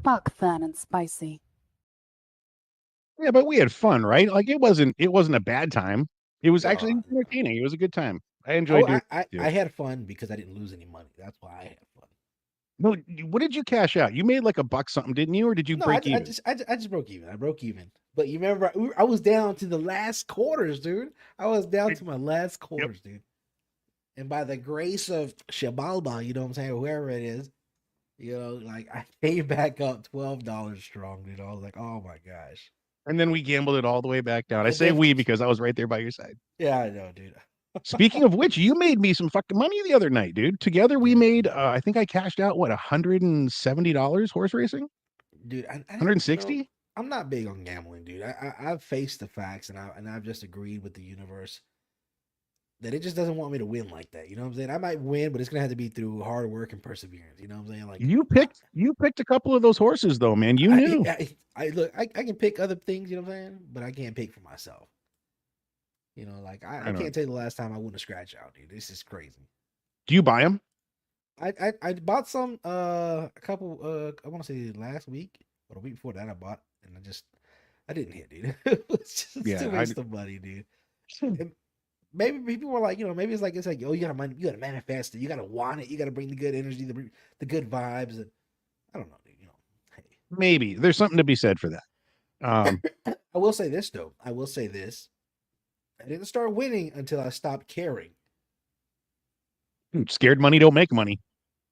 Fuck Phat and Spicy. Yeah, but we had fun, right? Like it wasn't a bad time. It was actually No, entertaining. It was a good time. I enjoyed doing I it. I had fun because I didn't lose any money. That's why I had fun. No, what did you cash out? You made like a buck something, didn't you? Or did you No, I break even? just broke even. I broke even. But you remember, I was down to the last quarters, dude. I was down to my last quarters, dude. And by the grace of Shabalba, you know what I'm saying, whoever it is, you know, like I came back up $12 strong, dude. I was like, oh my gosh. And then we gambled it all the way back down. I And say then, we because I was right there by your side. yeah, I know, dude. Speaking of which, you made me some fucking money the other night, dude. Together we made I think I cashed out what $170 horse racing? Dude, I 160? I'm not big on gambling, dude. I've faced the facts and I've just agreed with the universe. that it just doesn't want me to win like that. You know what I'm saying? I might win, but it's gonna have to be through hard work and perseverance. You know what I'm saying? Like You picked a couple of those horses though, man. You I, knew. I look, I can pick other things. You know what I'm saying? But I can't pick for myself. You know, like I I don't. can't tell you the last time I won a scratch out, dude. This is crazy. Do you buy them? I bought some a couple I want to say last week or the week before that I bought and I didn't hit, dude. It's just a Yeah, waste of money, dude. And maybe people were like, maybe it's like, oh, you gotta manifest it, you gotta want it, you gotta bring the good energy, the good vibes, and I don't know, dude. Hey, maybe there's something to be said for that. Um, I will say this though. I will say this. I didn't start winning until I stopped caring. Scared money don't make money.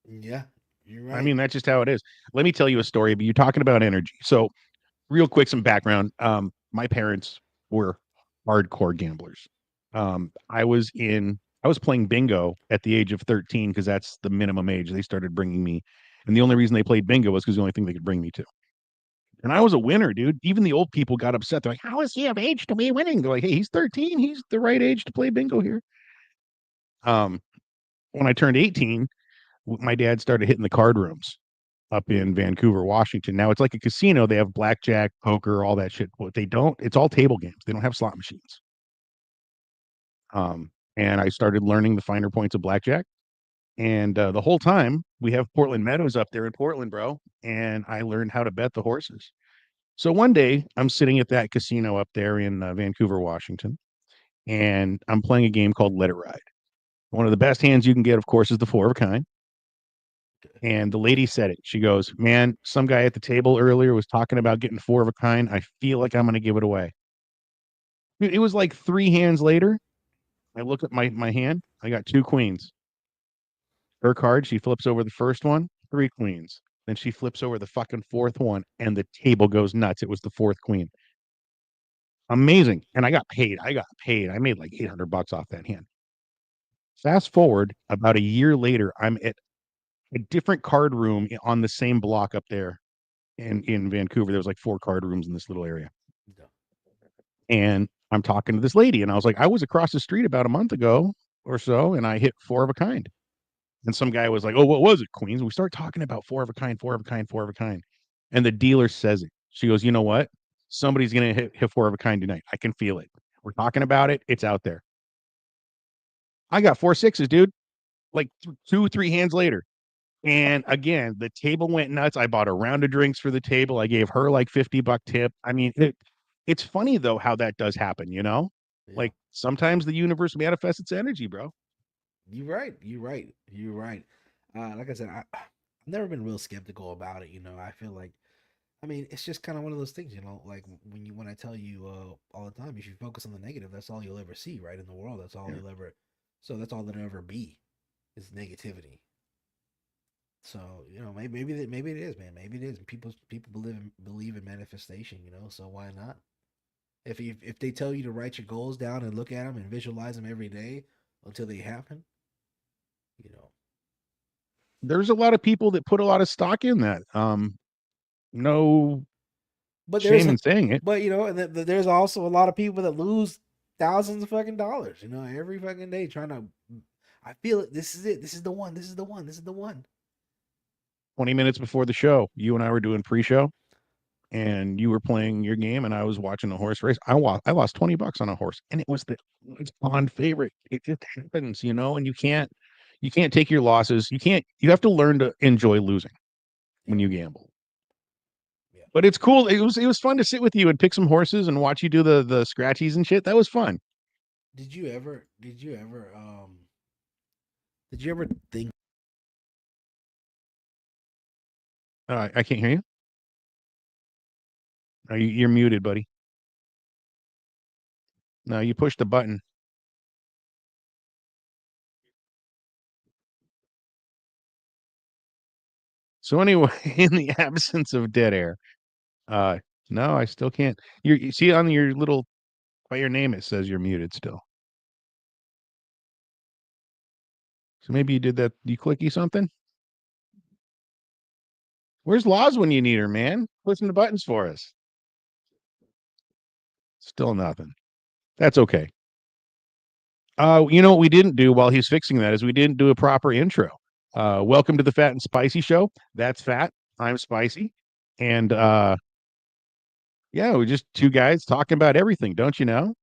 Yeah, you're I right. mean, that's just how it is. Let me tell you a story. But you're talking about energy. So, real quick, some background. My parents were hardcore gamblers. I was playing bingo at the age of 13 because that's the minimum age they started bringing me. And the only reason they played bingo was because the only thing they could bring me to. And I was a winner, dude. Even the old people got upset. They're like, "How is he of age to be winning?" They're like, "Hey, he's 13. He's the right age to play bingo here." Um, when I turned 18, my dad started hitting the card rooms up in Vancouver, Washington. Now it's like a casino. They have blackjack, poker, all that shit. What they don't, it's all table games. They don't have slot machines. And I started learning the finer points of blackjack. And the whole time we have Portland Meadows up there in Portland, bro. And I learned how to bet the horses. So one day I'm sitting at that casino up there in Vancouver, Washington, and I'm playing a game called Let It Ride. One of the best hands you can get, of course, is the four of a kind. And the lady said it. She goes, "Man, some guy at the table earlier was talking about getting four of a kind. I feel like I'm going to give it away." It was like three hands later. I look at my hand. I got two queens. Her card, she flips over the first one, three queens. Then she flips over the fucking fourth one, and the table goes nuts. It was the fourth queen. Amazing. And I got paid. I got paid. I made like $800 off that hand. Fast forward about a year later, I'm at a different card room on the same block up there in Vancouver. There was like four card rooms in this little area. Yeah. And I'm talking to this lady, and I was like, I was across the street about a month ago or so, and I hit four of a kind. And some guy was like, "Oh, what was it, Queens?" We start talking about four of a kind, four of a kind, four of a kind. And the dealer says it. She goes, "You know what? Somebody's gonna hit four of a kind tonight. I can feel it. We're talking about it. It's out there." I got four sixes, dude. Like two, three hands later. And again, the table went nuts. I bought a round of drinks for the table. I gave her like $50 tip. I mean, it's funny though how that does happen, you know? Yeah. Like sometimes the universe manifests its energy, bro. You're right. You're right. You're right. Like I said, I've never been real skeptical about it. I feel like, I mean, it's just kind of one of those things. Like when I tell you all the time, if you focus on the negative, that's all you'll ever see, right? In the world, that's all Yeah. you'll ever. So that's all there'll ever be, is negativity. So maybe it is, man. Maybe it is. People believe in manifestation. So why not? If they tell you to write your goals down and look at them and visualize them every day until they happen, you know. There's a lot of people that put a lot of stock in that. No But shame in saying it. and there's also a lot of people that lose thousands of fucking dollars, every fucking day trying to. I feel it. This is it. This is the one. This is the one. This is the one. 20 minutes before the show, you and I were doing pre-show and you were playing your game and I was watching a horse race. I lost $20 on a horse and it's on favorite. It just happens, and you can't take your losses. You have to learn to enjoy losing when Yeah, you gamble. yeah. But it's cool. It was fun to sit with you and pick some horses and watch you do the scratchies and shit. That was fun. Did you ever? Did you ever think? I can't hear you. You're muted, buddy. No, you pushed the button. So anyway, in the absence of dead air, uh, no, I still can't. You see on your little by your name, it says you're muted still. So maybe you did that. You clicky something? Where's Laws when you need her, man? Pushing the buttons for us. Still nothing. That's okay. You know what we didn't do while he's fixing that is we didn't do a proper intro. Welcome to the Phat and Spicy Show. That's Phat. I'm Spicy. And yeah, we're just two guys talking about everything, don't you know?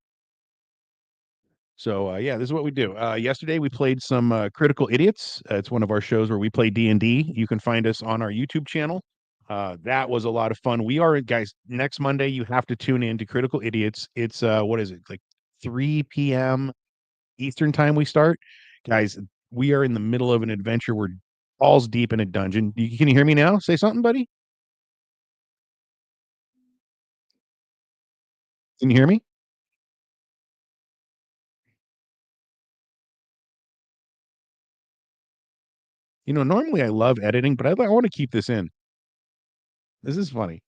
So yeah, this is what we do. Yesterday we played some Critical Idiots. It's one of our shows where we play D&D. You can find us on our YouTube channel. That was a lot of fun. We are guys. Next Monday, you have to tune in to Critical Idiots. It's what is it like 3 p.m. Eastern time we start, guys. We are in the middle of an adventure. We're balls deep in a dungeon. Can you hear me now? Say something, buddy. Can you hear me? You know, normally I love editing, but I want to keep this in. This is funny.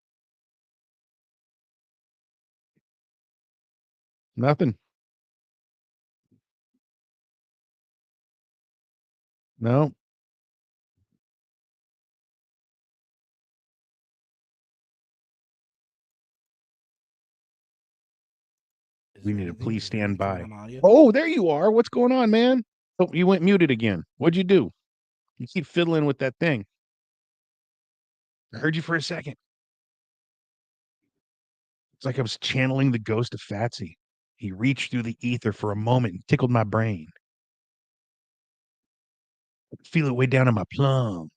Nothing. No. Is We there need to anything? please Is there stand anything by. on audio? Oh, there you are. What's going on, man? Oh, you went muted again. What'd you do? You keep fiddling with that thing. I heard you for a second. It's like I was channeling the ghost of Fatsy. He reached through the ether for a moment and tickled my brain. I could feel it way down in my plums.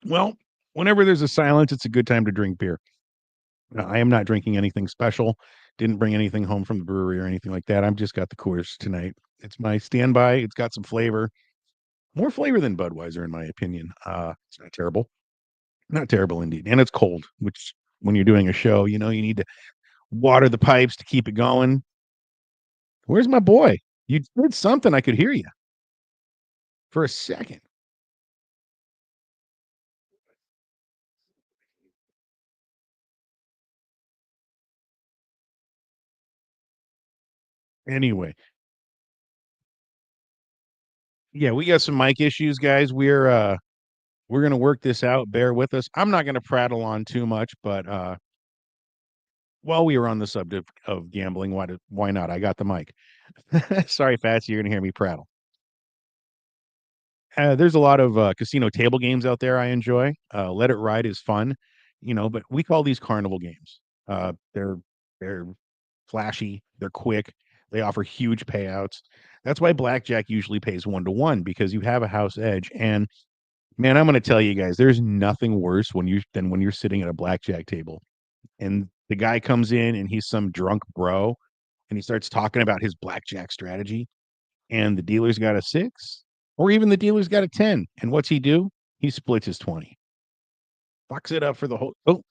Well, whenever there's a silence, it's a good time to drink beer. I am not drinking anything special. Didn't bring anything home from the brewery or anything like that. I've just got the Coors tonight. It's my standby. It's got some flavor, more flavor than Budweiser, in my opinion. It's not terrible, not terrible indeed, and it's cold. Which, when you're doing a show, you know you need to water the pipes to keep it going. Where's my boy? You did something. I could hear you for a second. Anyway, yeah, we got some mic issues, guys. We're gonna work this out. Bear with us. I'm not gonna prattle on too much, but while we were on the subject of gambling, why not? I got the mic. Sorry, Fats, you're gonna hear me prattle. There's a lot of casino table games out there I enjoy. Let It Ride is fun, you know, but we call these carnival games. They're flashy, they're quick, they offer huge payouts. That's why blackjack usually pays 1 to 1 because you have a house edge. And man, I'm gonna tell you guys, there's nothing worse when you're sitting at a blackjack table and the guy comes in and he's some drunk bro and he starts talking about his blackjack strategy and the dealer's got a 6 or even the dealer's got a 10 and what's he do? He splits his 20. Fucks it up for the whole. Oh,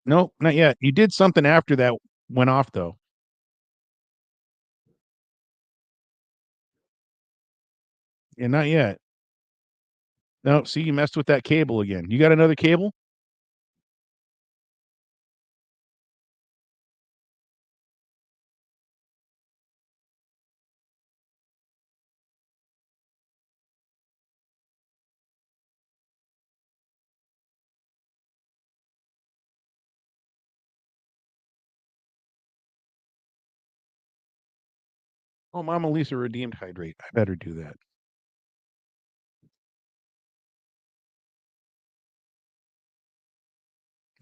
no, not yet. You did something after that went off though. Yeah, not yet. No, see, you messed with that cable again. You got another cable? Oh, Mama Lisa redeemed hydrate. I better do that.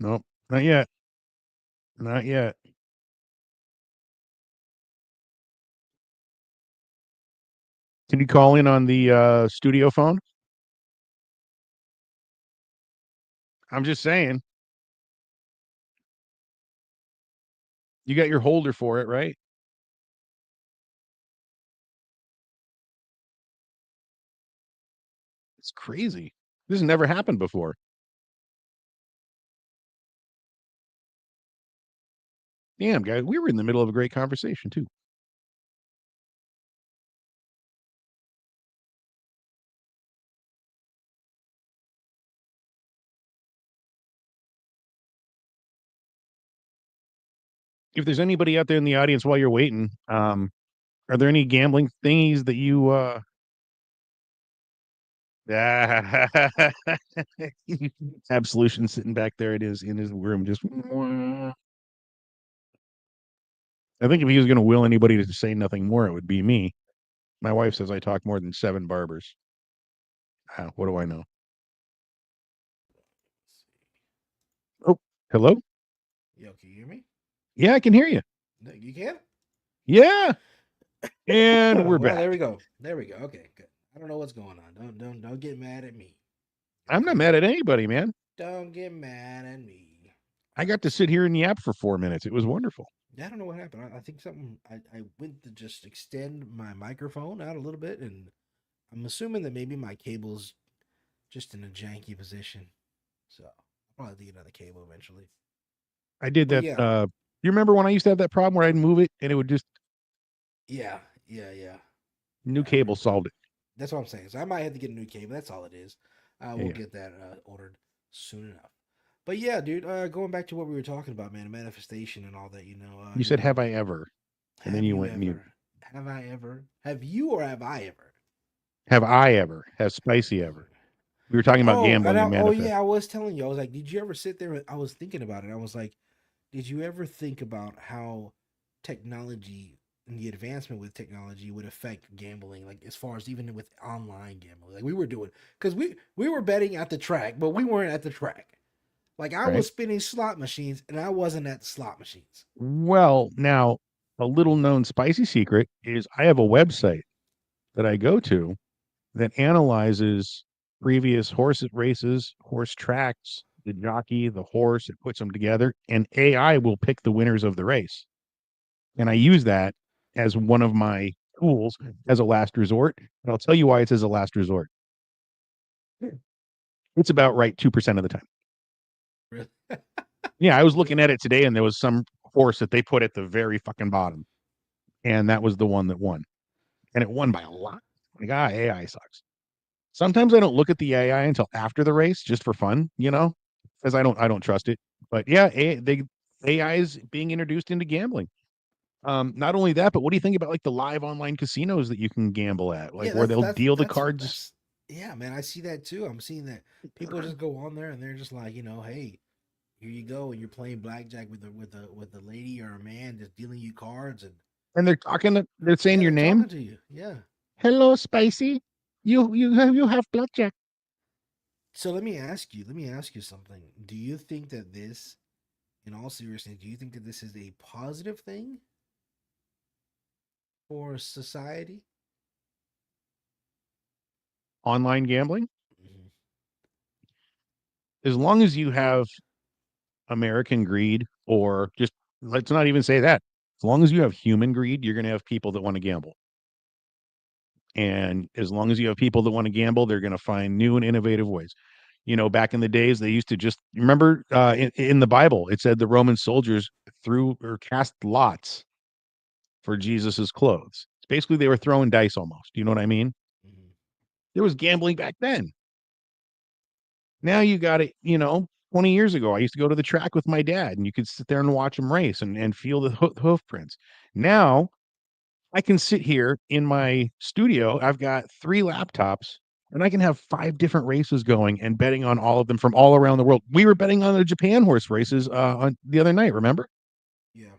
Nope, not yet. Not yet. Can you call in on the studio phone? I'm just saying. You got your holder for it, right? It's crazy. This has never happened before. Damn, guys, we were in the middle of a great conversation too. If there's anybody out there in the audience while you're waiting, are there any gambling thingies that you Absolution sitting back there it is in his room just I think if he was going to will anybody to say nothing more, it would be me. My wife says I talk more than 7 barbers. What do I know? Oh, hello? Yo, can you hear me? Yeah, I can hear you. No, you can? Yeah. And we're Well, there back. we go. There we go. Okay, good. I don't know what's going on. Don't get mad at me. I'm not Okay? mad at anybody, man. Don't get mad at me. I got to sit here and yap for 4 minutes. It was wonderful. I don't know what happened. I think something. I went to just extend my microphone out a little bit, and I'm assuming that maybe my cable's just in a janky position. So I'll probably get another cable eventually. I did But that. yeah, You remember when I used to have that problem where I'd move it and it would just yeah. new I cable remember. solved it. That's what I'm saying. So I might have to get a new cable. That's all it is. Yeah, We'll yeah. get that ordered soon enough. But yeah, dude, going back to what we were talking about, man, manifestation and all that, You said, "Have I ever?" And then have you you went mute. ever, have I ever, have you or have I ever? Have I ever? Has Spicy ever? We were talking about Oh, gambling and oh manifest. yeah, I was telling you, I was like, did you ever sit there? I was thinking about it. I was like, did you ever think about how technology and the advancement with technology would affect gambling, like as far as even with online gambling, like we were doing, because we were betting at the track, but we weren't at the track. Like I Right. was spinning slot machines, and I wasn't at the slot machines. Well, now a little known spicy secret is I have a website that I go to that analyzes previous horse races, horse tracks, the jockey, the horse, it puts them together, and AI will pick the winners of the race. And I use that as one of my tools as a last resort. And I'll tell you why it's as a last resort. It's about right 2% of the time. Really? Yeah, I was looking at it today and there was some horse that they put at the very fucking bottom. And that was the one that won. And it won by a lot. Like, AI sucks. Sometimes I don't look at the AI until after the race just for fun, because I don't trust it. But yeah, AI is being introduced into gambling. Not only that, but what do you think about like the live online casinos that you can gamble at, like Yeah, where they'll deal the that's cards? that's yeah, man. I see that too. I'm seeing that people just go on there and they're just like, hey, here you go, and you're playing blackjack with a lady or a man just dealing you cards, and And they're saying yeah, your they're name. talking to you. Yeah. Hello, Spicy. You have blackjack. So let me ask you something. Do you think that this, in all seriousness, do you think that this is a positive thing for society? Online gambling. Mhm. As long as you have American greed, or just let's not even say that. As long as you have human greed, you're going to have people that want to gamble. And as long as you have people that want to gamble, they're going to find new and innovative ways. Back in the days, they used to just remember in the Bible, it said the Roman soldiers threw or cast lots for Jesus's clothes. Basically, they were throwing dice almost. Do you know what I mean? Mhm. There was gambling back then. Now you got it, 20 years ago, I used to go to the track with my dad and you could sit there and watch him race and feel the hoof prints. Now I can sit here in my studio. I've got 3 laptops and I can have 5 different races going and betting on all of them from all around the world. We were betting on the Japan horse races on the other night, remember? Yeah.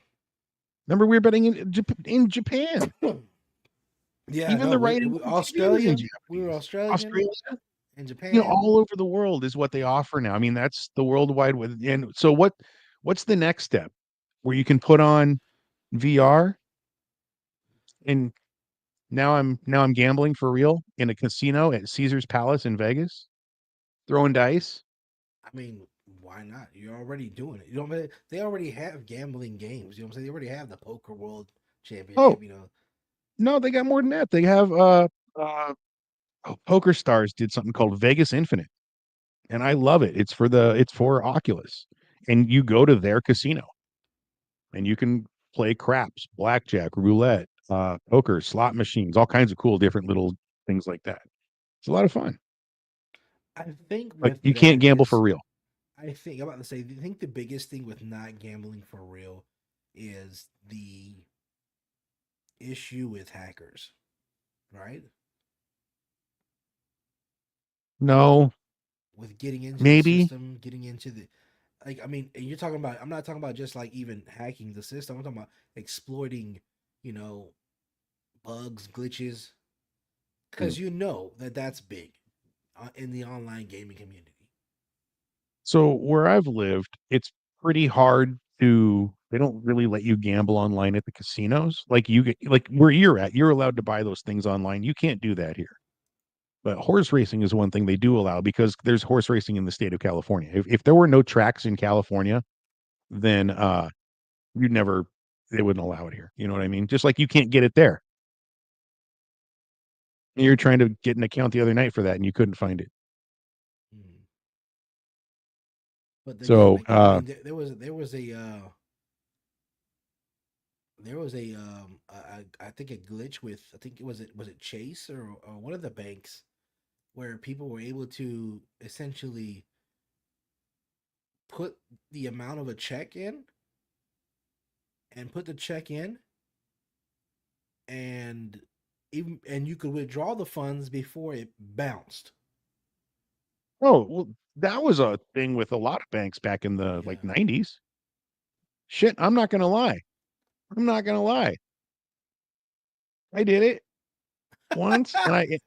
Remember we were betting in Japan. Yeah, Even no, the writing on the TV was in We were Japanese. Australian Australia, and Japan. all over the world is what they offer now. I mean, that's the worldwide with. And so what's the next step where you can put on VR and now I'm gambling for real in a casino at Caesar's Palace in Vegas, throwing dice. I mean, why not? You're already doing it. You know what I mean? They already have gambling games. You know what I'm saying? They already have the Poker World Oh, Championship. no, they got more than that. They have uh Poker Stars did something called Vegas Infinite, and I love it. It's for Oculus. And you go to their casino and you can play craps, blackjack, roulette, poker, slot machines, all kinds of cool different little things like that. It's a lot of fun. I think But with you can't that gamble for is, real. I think I'm about to say, I think the biggest thing with not gambling for real is the issue with hackers, right? No, With getting into the maybe. system, getting into the, like I mean, you're talking about. I'm not talking about just like even hacking the system. I'm talking about exploiting, you know, bugs, glitches, Mm. because you know that that's big in the online gaming community. So where I've lived, it's pretty hard to. They don't really let you gamble online at the casinos. Like you get, like where you're at, you're allowed to buy those things online. You can't do that here. But horse racing is one thing they do allow because there's horse racing in the state of California. If there were no tracks in California, then you'd never they wouldn't allow it here. You know what I mean? Just like you can't get it there. You're trying to get an account the other night for that and you couldn't find it. Mhm. But again, So like I mean, there was a I think a glitch with I think it was Chase or one of the banks where people were able to essentially put the amount of a check in and put the check in and and you could withdraw the funds before it bounced. oh well that was a thing with a lot of banks back in the like Yeah. 90s. Shit, I'm not gonna lie. I'm not gonna lie. I did it once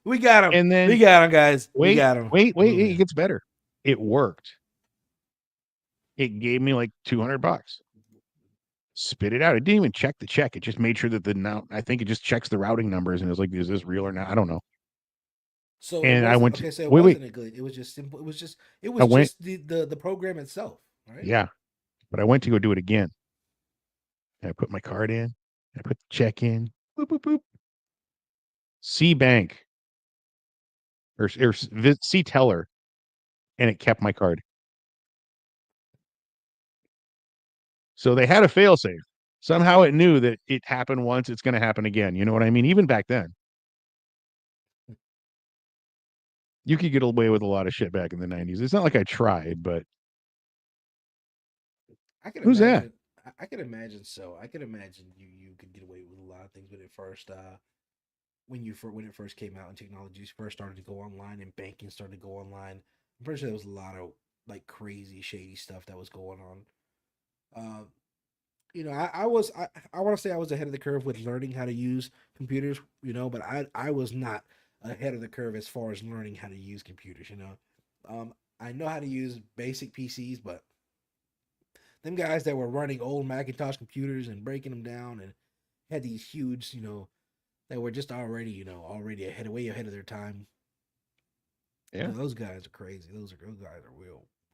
We got him. and We then got him, guys. We wait, got him. wait, Oh it man. gets better. It worked. It gave me like $200. Spit it out. It didn't even check the check. It just made sure that the now I think it just checks the routing numbers and it was like, is this real or not? I don't know. So it And I wasn't went to okay. So it wait. wasn't a glitch. It was just simple. It I was went, just the program itself, right? yeah, but I went to go do it again. And I put my card in. I put the check in. Boop boop boop. C Bank or C Teller, and it kept my card. So they had a failsafe. Somehow it knew that it happened once, it's going to happen again. You know what I mean? Even back then, you could get away with a lot of shit back in the 90s. It's not like I tried, but I can who's that? imagine. I can imagine. So I can imagine you could get away with a lot of things when it first when it first came out and technologies first started to go online and banking started to go online. I'm pretty sure there was a lot of like crazy shady stuff that was going on. Uh, I want to say I was ahead of the curve with learning how to use computers, but I was not ahead of the curve as far as learning how to use computers. I know how to use basic PCs, but them guys that were running old Macintosh computers and breaking them down and had these huge, that were just already, already way ahead of their time. Yeah. Those guys are crazy. Those guys are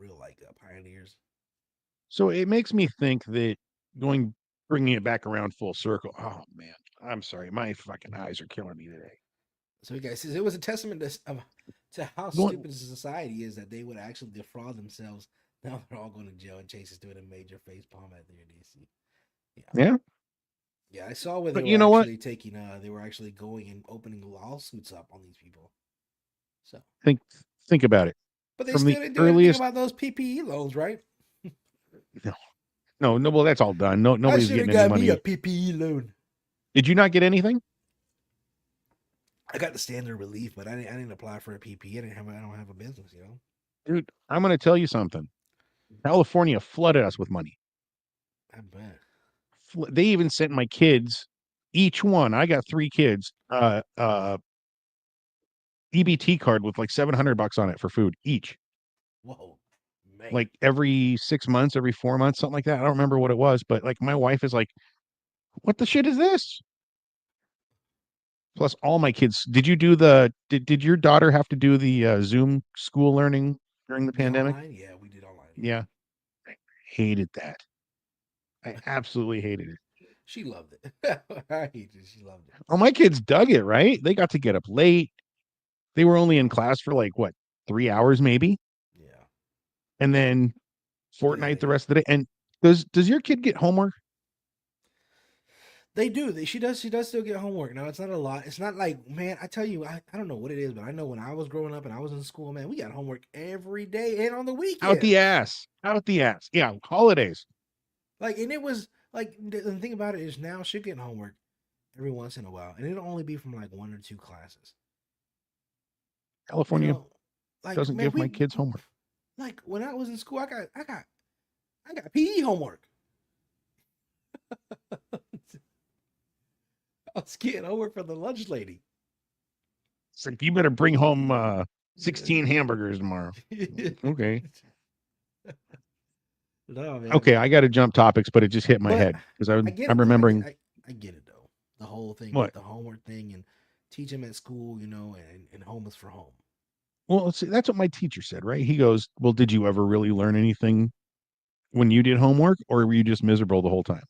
real like pioneers. So it makes me think that going bringing it back around full circle. Oh man, I'm sorry. My fucking eyes are killing me today. So you guys, it was a testament to how Going stupid society is that they would actually defraud themselves. Now they're all going to jail, and Chase is doing a major face palm at their DC. Yeah, yeah. yeah, I saw where they But were you know what? actually taking. They were actually going and opening lawsuits up on these people. So, Think think about it. but they From the still didn't do anything earliest about those PPE loans, right? no, no, well, that's all done. No, I nobody's should have getting any got me a money. PPE loan. Did you not get anything? I got the standard relief, but I didn't apply for a PPE. I don't have a business, Dude, I'm gonna tell you something. California flooded us with money. I bet. They even sent my kids, each one, I got 3 kids, EBT card with like $700 on it for food each. Whoa, man. Like every 6 months, every 4 months, something like that. I don't remember what it was, but like my wife is like, "What the shit is this?" Plus, all my kids. Did you do the? Did your daughter have to do the Zoom school learning during the The pandemic? online, yeah, we did online. Yeah, I hated that. I absolutely hated it. She loved it. I hate it. She loved it. Oh, my kids dug it. Right? They got to get up late. They were only in class for like what 3 hours maybe, Yeah. and then Yeah, Fortnite the rest of the day. And does your kid get homework? they do. She does still get homework. Now it's not a lot. It's not like, man, I tell you, I don't know what it is, but I know when I was growing up and I was in school, man, we got homework every day and on the Out the weekends. ass. Out the ass. Yeah, holidays. Like, and it was like the thing about it is now she getting homework every once in a while, and it'll only be from like one or two classes. You California know, like doesn't man, give my we kids homework. like when I was in school, I got I got PE homework. I was getting homework from the lunch lady. It's like, you better bring home 16 hamburgers tomorrow. Okay. No, man. Okay, I got to jump topics, but it just hit my But head because I get I'm it though. remembering I get it though. The whole thing what. with the homework thing and teach them at school, and home is for home. Well, see, that's what my teacher said, right? He goes, "Well, did you ever really learn anything when you did homework, or were you just miserable the whole time?"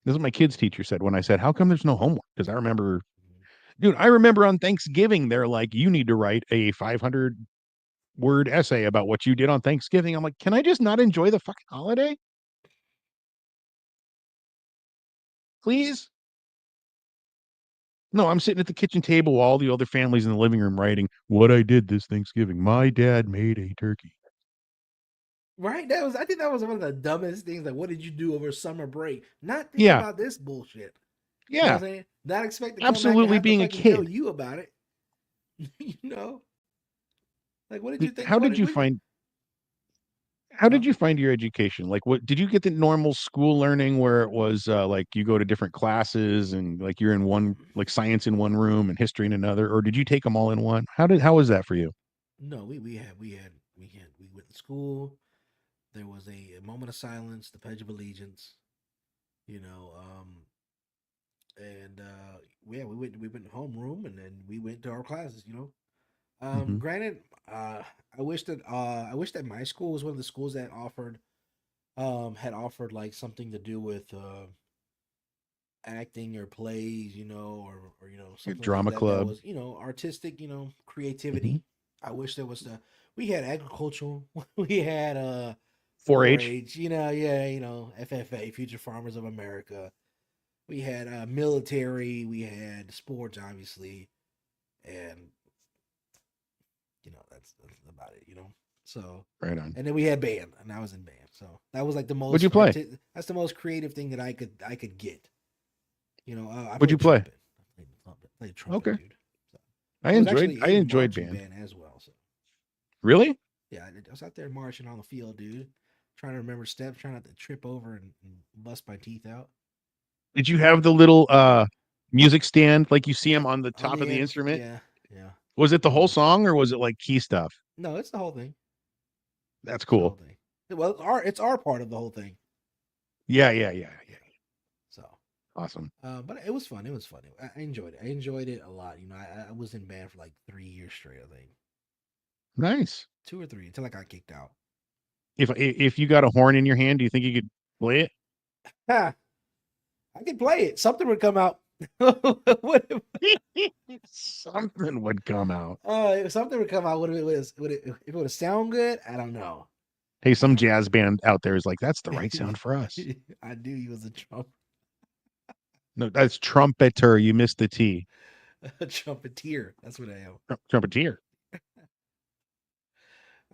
This is what my kids' teacher said when I said, "How come there's no homework?" Because I remember, dude, I remember on Thanksgiving, they're like, "You need to write a 500-word essay about what you did on Thanksgiving." I'm like, "Can I just not enjoy the fucking holiday, please?" No, I'm sitting at the kitchen table while all the other families in the living room writing what I did this Thanksgiving. My dad made a turkey. Right? I think that was one of the dumbest things. Like, what did you do over summer break? Not thinking Yeah, about this bullshit. You know yeah, what I'm saying? Not expect to come back and absolutely have to being a fucking tell kid. you about it. you know? Like, what did you think? How did you find How huh? did you find your education? Like, what did you get the normal school learning where it was like you go to different classes and like you're in one, like science in one room and history in another, or did you take them all in one? How was that for you? No, we went to school. There was a moment of silence, the Pledge of Allegiance, you know, and yeah, we went to homeroom and then we went to our classes, Hmm. Granted, I wish that my school was one of the schools that had offered like something to do with acting or plays, or Your something like drama that that club. was artistic, Hmm. creativity. I wish there was we had agricultural, we had 4-H. 4-H, yeah, FFA, Future Farmers of America. We had military, we had sports, obviously, and that's about it. So, Right on. and then we had band, and I was in band. So that was like the What'd you most play? That's the most creative thing that I could get. I What'd you played play? trumpet. I played trumpet, Okay. dude. So I was actually I in enjoyed marching band. band as well. So Really? yeah, I was out there marching on the field, dude. Trying to remember steps, trying not to trip over and bust my teeth out. Did you have the little music stand like you see them Yep, on the on top of the the end. instrument? Yeah, yeah. Was it the whole Um, song or was it like key stuff? no, it's the whole thing. That's It's the whole cool. thing. Well, it's our part of the whole thing. Yeah, yeah, yeah, Yeah. yeah. So, Awesome. but it was fun. It was fun. I enjoyed it. I enjoyed it a lot. I was in band for like 3 years straight. I think Nice. 2 or 3 until I got kicked out. If you got a horn in your hand, do you think you could play it? Ha! I could play it. Something would come out. what if, Something would come out. if something would come out? What if it was? If it would sound good? I don't know. Hey, some I jazz band out there is like, that's the right sound for us. I knew he was No, that's trumpeter. You missed the T. a trumpeteer. That's what I am. Trumpeteer.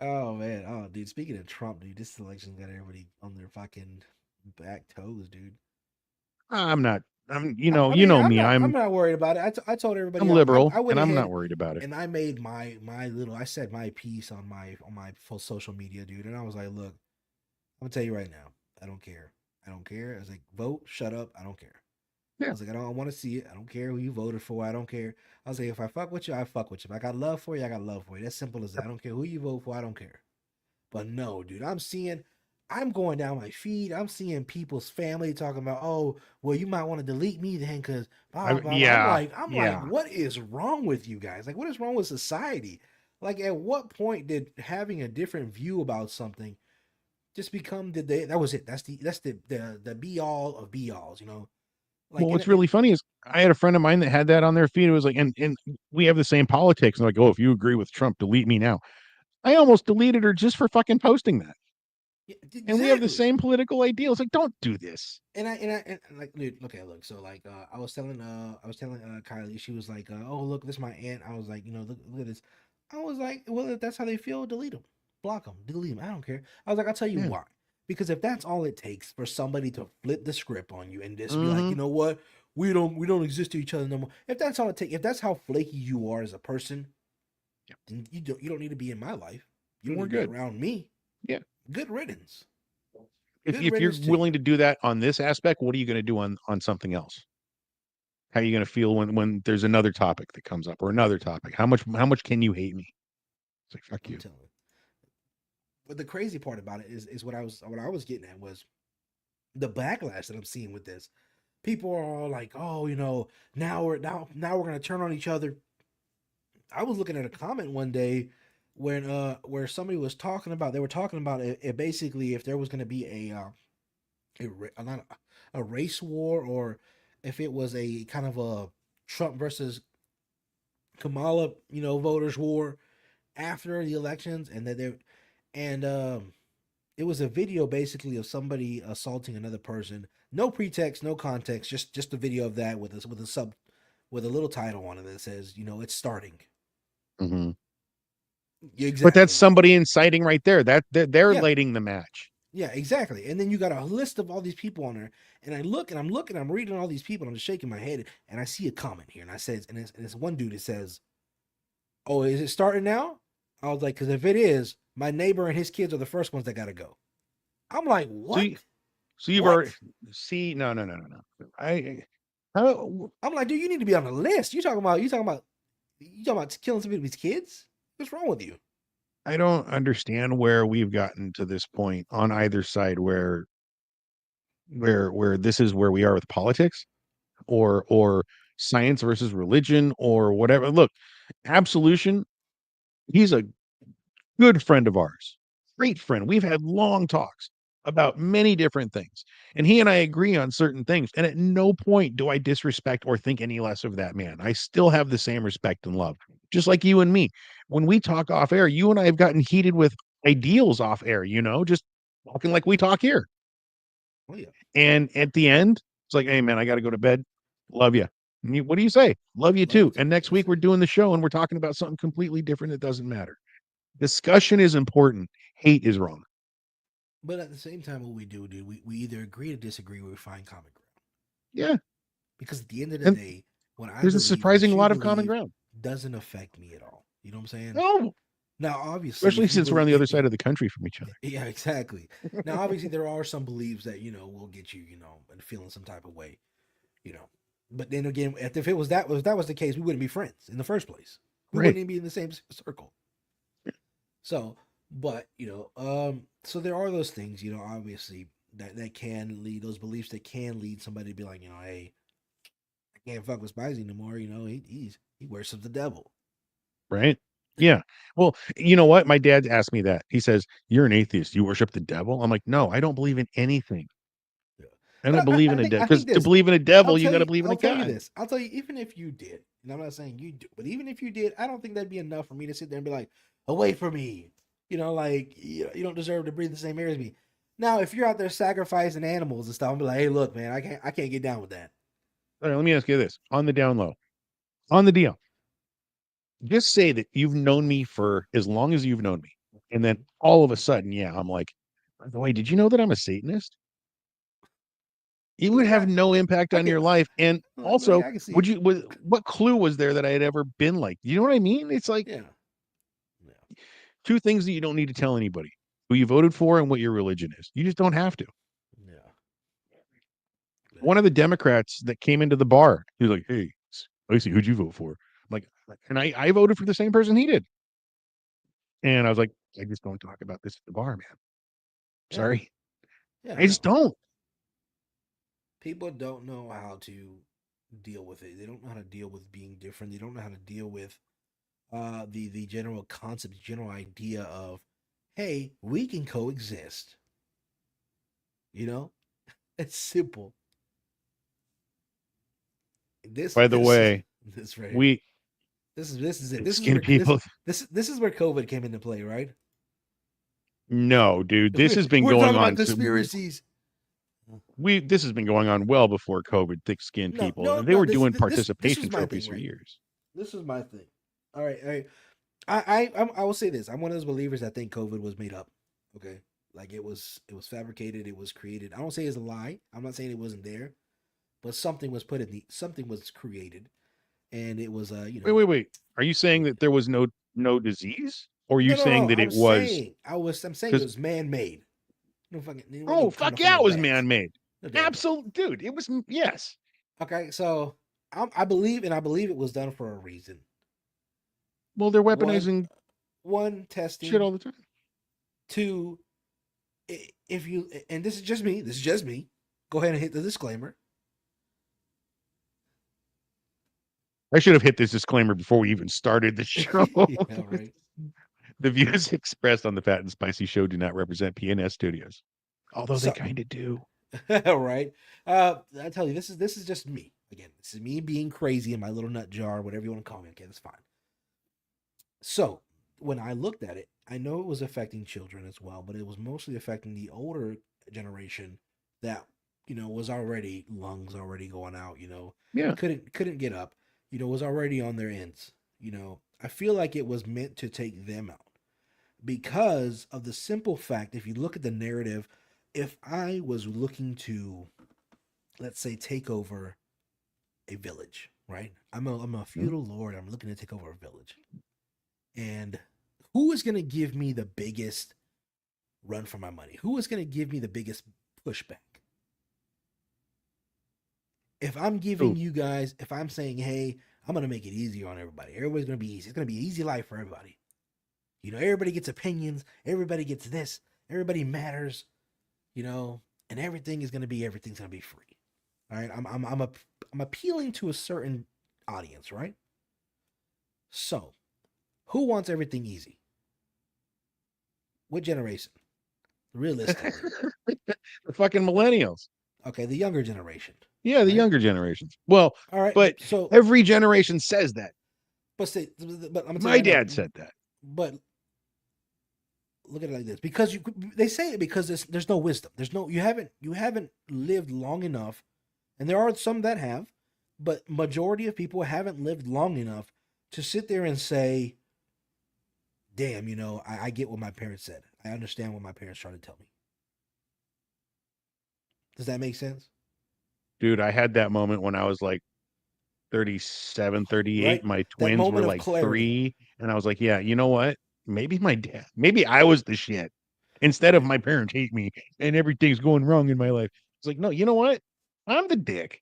Oh man. Oh dude. Speaking of Trump, dude, this election's got everybody on their fucking back toes, dude. I'm not. I'm. I You mean, know I'm me. not. I'm I'm. not worried about it. I told I'm everybody liberal, I went and I'm not ahead worried about it. and I made my little. I said my piece on my full social media, dude. And I was like, look, I'm gonna tell you right now, I don't care. I don't care. I was like, vote, shut up. I don't care. I Yeah. was like, I don't want to see it. I don't care who you voted for. I don't care. I was like, if I fuck with you, I fuck with you. If I got love for you, I got love for you. That's simple as that. I don't care who you vote for. I don't care. But no, dude, I'm going down my feed. I'm seeing people's family talking about, oh, well, you might want to delete me then, because blah blah blah. Yeah. I'm like, Yeah. what is wrong with you guys? Like, what is wrong with society? Like, at what point did having a different view about something just become that was it? That's the be all of be alls, Well, Like, what's really funny is I had a friend of mine that had that on their feed. It was like, and we have the same politics. And like, oh, if you agree with Trump, delete me now. I almost deleted her just for fucking posting that. And we have the exactly. same political ideals. Like, don't do this. And like, dude, okay, look, so like I was telling Kylie, she was like, oh, look, this is my aunt. I was like, look at this. I was like, well, if that's how they feel, delete them, block them, delete them. I don't care. I was like, I'll tell you Yeah. why. Because if that's all it takes for somebody to flip the script on you and just be like, Mm-hmm. you know what, we don't exist to each other no more. If that's all it takes, if that's how flaky you are as a person, Yeah. then you don't need to be in my life. You don't We're need to be good. around me. Yeah. Good riddance. Good you're riddance to willing you. to do that on this aspect, what are you going to do on something else? How are you going to feel when there's another topic that comes up or another topic? How much can you hate me? It's like fuck I'm you. telling you. But the crazy part about it is what I was getting at was the backlash that I'm seeing with this. People are all like, "Oh, now we're gonna turn on each other." I was looking at a comment one day when where somebody was talking about they were talking about it basically if there was gonna be not a race war or if it was a kind of a Trump versus Kamala voters war after the elections and that they and it was a video basically of somebody assaulting another person. No pretext, no context, just a video of that with a little title on it that says, it's starting. Hmm. But that's Exactly. somebody inciting right there. They're Yeah. lighting the match. Yeah, exactly. And then you got a list of all these people on there. And I look and I'm looking, I'm reading all these people, and I'm just shaking my head, and I see a comment here, and I says, and it's one dude that says, "Oh, is it starting now?" I was like, because if it is, my neighbor and his kids are the first ones that gotta go. I'm like, So what? you, so you've already What? see no. How I'm like, dude, you need to be on the list. You talking about killing some people's kids? What's wrong with you? I don't understand where we've gotten to this point on either side where this is where we are with politics or science versus religion or whatever. Look, absolution, he's a good friend of ours. Great friend. We've had long talks about many different things. And he and I agree on certain things. And at no point do I disrespect or think any less of that man. I still have the same respect and love, just like you and me. When we talk off air, you and I have gotten heated with ideals off air, just talking like we talk here. Oh yeah, And at the end, it's like, hey, man, I got to go to bed. Love you. What do you say? Love you love you too. too. And next That's week, it. we're doing the show and we're talking about something completely different. It doesn't matter. Discussion is important. Hate is wrong. But at the same time, what we do, dude, we either agree to disagree or we find common ground. Yeah. Because at the end of the And day, what I there's a believe, surprising what you lot of common believe, ground. doesn't affect me at all. You know what I'm saying? No, Now, obviously, especially if you since we're on believe, the other side of the country from each other. yeah, exactly. Now, obviously, there are some beliefs that will get you, and feeling some type of way, you know. But then again, if that was the case, we wouldn't be friends in the first place. We Right. wouldn't even be in the same circle. So, but so there are those things, obviously that can lead those beliefs that can lead somebody to be like, hey, I can't fuck with Spicy anymore. He worships the devil. Right. Yeah. Well, you know what? My dad asked me that. He says, "You're an atheist. You worship the devil?" I'm like, "No, I don't believe in anything. Yeah. I don't But believe I in a think devil. I Because think to this. believe in a devil, you got to believe in a I'll tell you God." this. I'll tell you, even if you did, and I'm not saying you do, but even if you did, I don't think that'd be enough for me to sit there and be like, away from me. Like you don't deserve to breathe the same air as me. Now, if you're out there sacrificing animals and stuff, I'm be like, hey, look, man, I can't get down with that. All right, let me ask you this: on the down low, on the DL, just say that you've known me for as long as you've known me, and then all of a sudden, yeah, I'm like, by the way, did you know that I'm a Satanist? It would have Yeah, no impact I on can. your life. And also, Yeah, I can see would it. you what clue was there that I had ever been like? You know what I mean? It's like Yeah, yeah, two things that you don't need to tell anybody: who you voted for and what your religion is. You just don't have to. yeah. One of the Democrats that came into the bar, he was like, "Hey, Lacey, who'd you vote for?" I'm like, and I voted for the same person he did. And I was like, I just don't talk about this at the bar, man. Yeah, Sorry. yeah. I just No, don't. people don't know how to deal with it. They don't know how to deal with being different. They don't know how to deal with the general concept, general idea of, hey, we can coexist. You know, it's simple. This By the this is way, this right here. we This is it. This is skin where people. this is where COVID came into play, right? No, dude, Because this has been we're going talking about on. conspiracies. This has been going on well before COVID. Thick-skinned No, people, no, and they no. were This doing this participation was my thing, trophies for right? years. This was my thing. All right, all right. I will say this. I'm one of those believers that think COVID was made up. Okay, like it was fabricated. It was created. I don't say it's a lie. I'm not saying it wasn't there, but something was created, and it was Wait. Are you saying that there was no disease, or are you no, no, saying no. that it was I'm saying it because was man made. No fucking. There wasn't Oh, no fuck pineapple on yeah, no it was bags. man-made. No damn way. Absolute, dude. It was yes. Okay, so I believe it was done for a reason. Well, they're One, weaponizing one shit testing. all the time. Two, if you, and this is just me. This is just me. Go ahead and hit the disclaimer. I should have hit this disclaimer before we even started the show. Yeah, right. The views expressed on the Phat and Spicy Show do not represent PNS Studios, although they So, kind of do. right. I tell you, this is just me. Again, this is me being crazy in my little nut jar, whatever you want to call me. Okay, that's fine. So when I looked at it, I know it was affecting children as well, but it was mostly affecting the older generation that was already lungs already going out. Yeah. Couldn't get up. Was already on their ends. I feel like it was meant to take them out because of the simple fact. If you look at the narrative, if I was looking to, let's say, take over a village, right? I'm a feudal lord. I'm looking to take over a village. And who is going to give me the biggest run for my money? Who is going to give me the biggest pushback? If I'm giving you guys, if I'm saying, hey, I'm going to make it easier on everybody. Everybody's going to be easy. It's going to be an easy life for everybody. Everybody gets opinions. Everybody gets this. Everybody matters. And everything's going to be free. All right. I'm appealing to a certain audience, right? So, who wants everything easy? What generation? Realistically. The fucking millennials. Okay, the younger generation. Yeah, the right? younger generations. Well, All right, but so every generation says that. but I'm My dad said that. But look at it like this, because they say it because there's no wisdom. You haven't lived long enough, and there are some that have, but majority of people haven't lived long enough to sit there and say, "Damn, I get what my parents said. I understand what my parents tried to tell me." Does that make sense? Dude, I had that moment when I was like 37, 38. Right? My That twins were moment of like clarity. 3. And I was like, yeah, you know what? Maybe maybe I was the shit instead of Right. my parents hate me and everything's going wrong in my life. It's like, no, you know what? I'm the dick.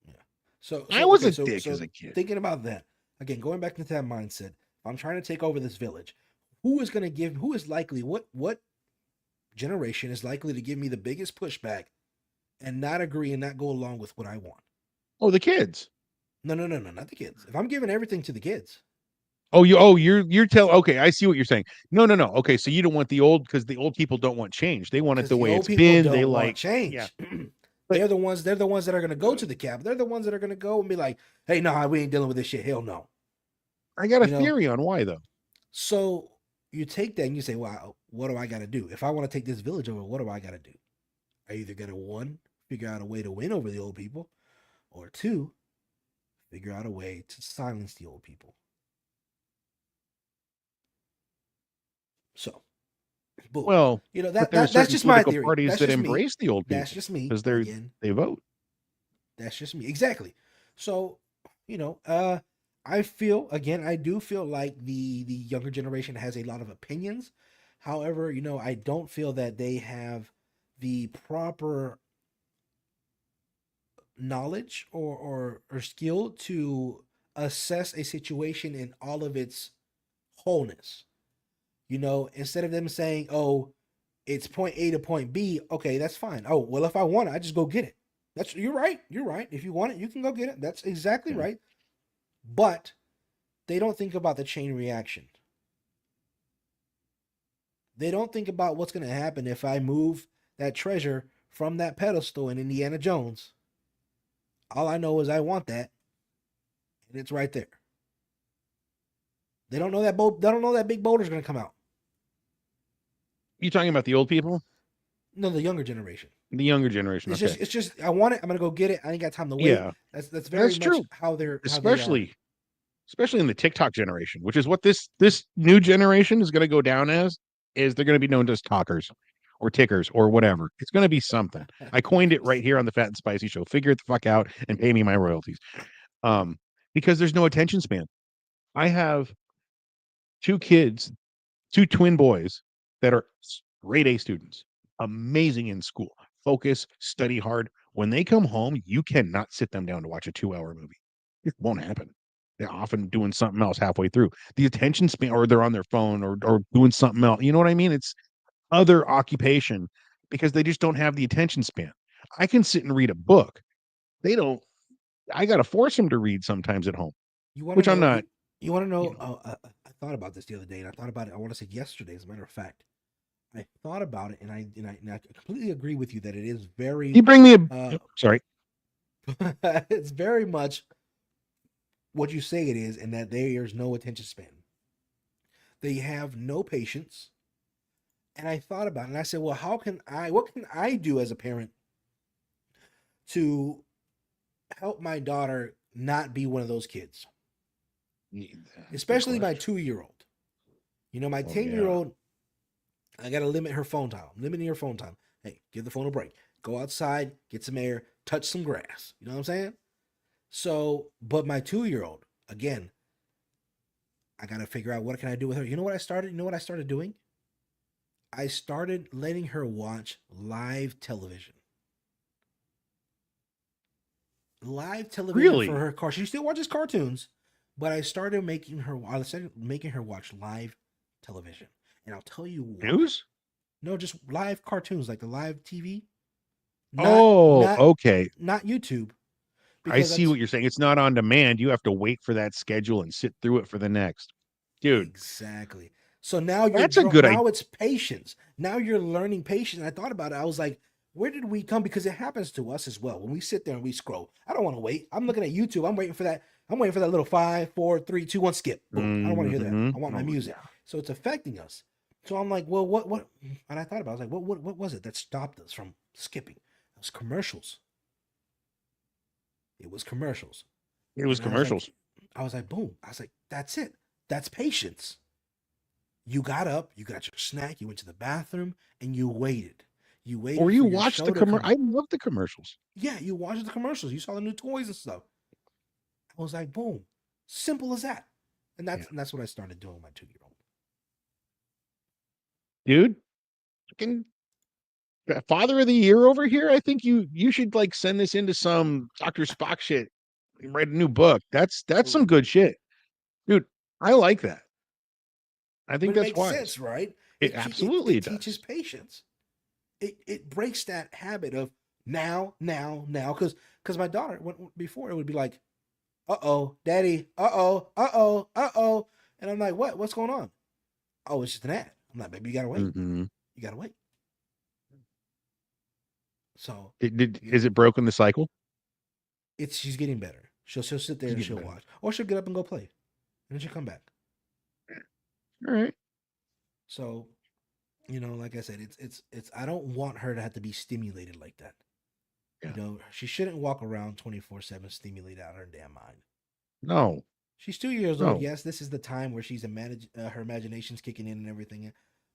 Yeah. So I so was okay, a so dick so as a kid. thinking about that again, going back into that mindset, if I'm trying to take over this village, who is likely, what generation is likely to give me the biggest pushback and not agree and not go along with what I want? Oh, the kids. No, not the kids. If I'm giving everything to the kids, You're telling, okay, I see what you're saying. No. Okay, so you don't want the old, because the old people don't want change. They want it because the the way old it's people been. They don't want like, yeah. change. But They're the ones that are gonna go to the cap. They're the ones that are gonna go and be like, hey, no, we ain't dealing with this shit. Hell no. I got a You know, theory on why though. So you take that and you say, well, what do I got to do? If I want to take this village over, what do I got to do? I either got to, one, figure out a way to win over the old people, or two, figure out a way to silence the old people. So, boom. Well, but there are That's certain just my political theory. parties That's that just me. embrace the old That's people just me. because Again, they vote. that's just me. Exactly. So, I feel, again, I do feel like the younger generation has a lot of opinions. However, I don't feel that they have the proper knowledge or skill to assess a situation in all of its wholeness. Instead of them saying, "Oh, it's point A to point B," okay, that's fine. Oh, well, if I want it, I just go get it. You're right. You're right. If you want it, you can go get it. That's exactly Yeah. right. But they don't think about the chain reaction. They don't think about what's going to happen if I move that treasure from that pedestal in Indiana Jones. All I know is I want that, and it's right there. They don't know that They don't know that big boulder's going to come out. You talking about the old people? No, the younger generation. The younger generation. It's Okay. just I want it. I'm going to go get it. I ain't got time to wait. Yeah. That's very much true. how they are. Especially in the TikTok generation, which is what this new generation is going to go down as. Is they're going to be known as talkers or tickers or whatever. It's going to be something. I coined it right here on the Phat and Spicy Show. Figure it the fuck out and pay me my royalties. Because there's no attention span. I have 2 kids, 2 twin boys that are straight A students. amazing in school. Focus, study hard. When they come home, you cannot sit them down to watch a 2-hour movie. It won't happen. They're often doing something else halfway through. The attention span, or they're on their phone or doing something else. You know what I mean? It's other occupation because they just don't have the attention span. I can sit and read a book. They don't. I got to force them to read sometimes at home, You want to which I'm know? not. You want to You know? know, I thought about this the other day, and I thought about it. I want to say yesterday, as a matter of fact. I thought about it, and I completely agree with you that it is very. you bring me a. Sorry. It's very much what you say it is, and that there's no attention span. They have no patience. And I thought about it, and I said, well, what can I do as a parent to help my daughter not be one of those kids? Especially my 2-year-old. You know, my 10-year-old, I got to limit her phone time. I'm limiting her phone time. Hey, give the phone a break. Go outside, get some air, touch some grass. You know what I'm saying? So, but my 2-year-old, again, I got to figure out what can I do with her. You know what I started? You know what I started doing? I started letting her watch live television. Live television Really? for her car. She still watches cartoons, but I started making her watch live television. And I'll tell you why. News? No, just live cartoons, like the live TV. Okay. Not YouTube. I see what you're saying. It's not on demand. You have to wait for that schedule and sit through it for the next. Dude. Exactly. So now that's a good idea. Now it's patience. Now you're learning patience. And I thought about it. I was like, where did we come? Because it happens to us as well. When we sit there and we scroll, I don't want to wait. I'm looking at YouTube. I'm waiting for that. I'm waiting for that little 5, 4, 3, 2, 1 skip. Boom. I don't want to hear that. I want my music. Yeah. So it's affecting us. So I'm like, well, what? And I thought about it. I was like, what was it that stopped us from skipping? It was commercials. It was commercials. I was like, boom. I was like, that's it. That's patience. You got up, you got your snack, you went to the bathroom, and you waited. You waited. Or you watched the commercial. I love the commercials. Yeah, you watched the commercials. You saw the new toys and stuff. I was like, boom. Simple as that. And that's what I started doing with my 2-year-old. Dude, fucking father of the year over here. I think you should like send this into some Dr. Spock shit and write a new book. That's some good shit. Dude, I like that. I think that's makes sense, right? It absolutely it teaches patience. It breaks that habit of now, because my daughter, before it would be like, uh-oh, daddy, uh-oh, and I'm like, what's going on? Oh, it's just an ad. I'm like, baby, you gotta wait. You gotta wait. So is it broken the cycle? She's getting better. She'll sit there and she'll watch, or she'll get up and go play, and then she'll come back. All right. So, you know, like I said, it's I don't want her to have to be stimulated like that. Yeah. You know, she shouldn't walk around 24/7 stimulated out of her damn mind. No. She's 2 years old. Yes, this is the time where she's her imagination's kicking in and everything.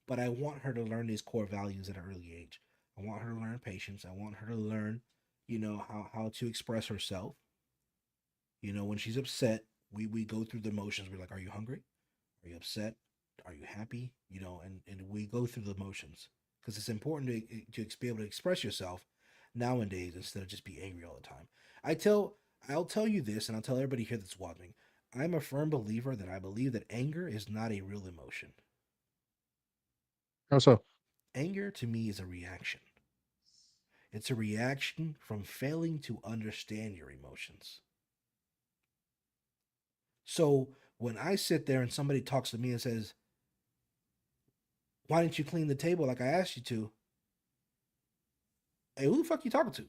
But I want her to learn these core values at an early age. I want her to learn patience. I want her to learn, you know, how to express herself. You know, when she's upset, we go through the motions. We're like, are you hungry? Are you upset? Are you happy? You know, and we go through the motions because it's important to be able to express yourself nowadays instead of just be angry all the time. I'll tell you this, and I'll tell everybody here that's watching. I'm a firm believer that I believe that anger is not a real emotion. How so? Anger to me is a reaction. It's a reaction from failing to understand your emotions. So when I sit there and somebody talks to me and says, why didn't you clean the table like I asked you to? Hey, who the fuck you talking to?